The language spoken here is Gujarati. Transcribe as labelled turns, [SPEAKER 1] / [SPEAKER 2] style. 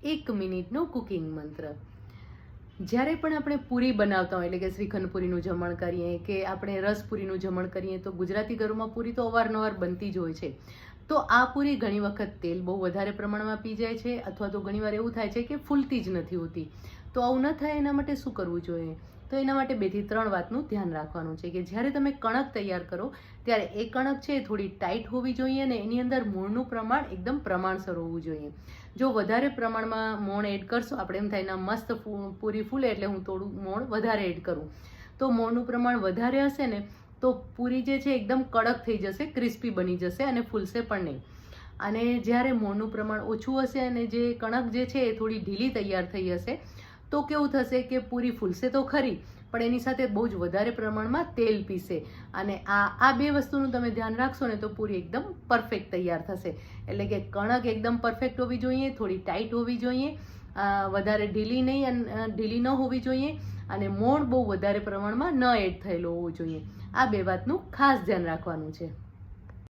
[SPEAKER 1] 1 મિનિટનો કુકિંગ મંત્ર. જ્યારે પણ આપણે પૂરી બનાવતા હોય, એટલે કે શ્રીખંડ પૂરીનું જમણ કરીએ કે આપણે રસપૂરીનું જમણ કરીએ, તો ગુજરાતી ઘરોમાં પૂરી તો અવારનવાર બનતી જ હોય છે. તો આ પૂરી ઘણી વખત તેલ બહુ વધારે પ્રમાણમાં પી જાય છે, અથવા તો ઘણીવાર એવું થાય છે કે ફૂલતી જ નથી હોતી. તો આવું ન થાય એના માટે શું કરવું જોઈએ? તો એના માટે 2 થી 3 વાતનું ધ્યાન રાખવાનું છે કે જ્યારે તમે કણક તૈયાર કરો ત્યારે એ કણક છે એ થોડી ટાઈટ હોવી જોઈએ અને એની અંદર મોણનું પ્રમાણ એકદમ પ્રમાણસર હોવું જોઈએ. જો વધારે પ્રમાણમાં મોણ એડ કરશો, આપણે એમ થાય ના મસ્ત પૂરી ફૂલે એટલે હું થોડું મોણ વધારે એડ કરું, તો મોણનું પ્રમાણ વધારે હશે ને તો પૂરી જે છે એકદમ કડક થઈ જશે, ક્રિસ્પી બની જશે અને ફૂલશે પણ નહીં. અને જ્યારે મોણનું પ્રમાણ ઓછું હશે અને જે કણક જે છે એ થોડી ઢીલી તૈયાર થઈ હશે, તો કેવું થશે કે પૂરી ફૂલશે તો ખરી, પણ એની સાથે બહુ જ વધારે પ્રમાણમાં તેલ પીશે. અને આ 2 વસ્તુનું તમે ધ્યાન રાખશો ને તો પૂરી એકદમ પરફેક્ટ તૈયાર થશે. એટલે કે કણક એકદમ પરફેક્ટ હોવી જોઈએ, થોડી ટાઈટ હોવી જોઈએ, વધારે ઢીલી ન હોવી જોઈએ, અને મોણ બહુ વધારે પ્રમાણમાં ન એડ થયેલો હોવો જોઈએ. આ 2 વાતનું ખાસ ધ્યાન રાખવાનું છે.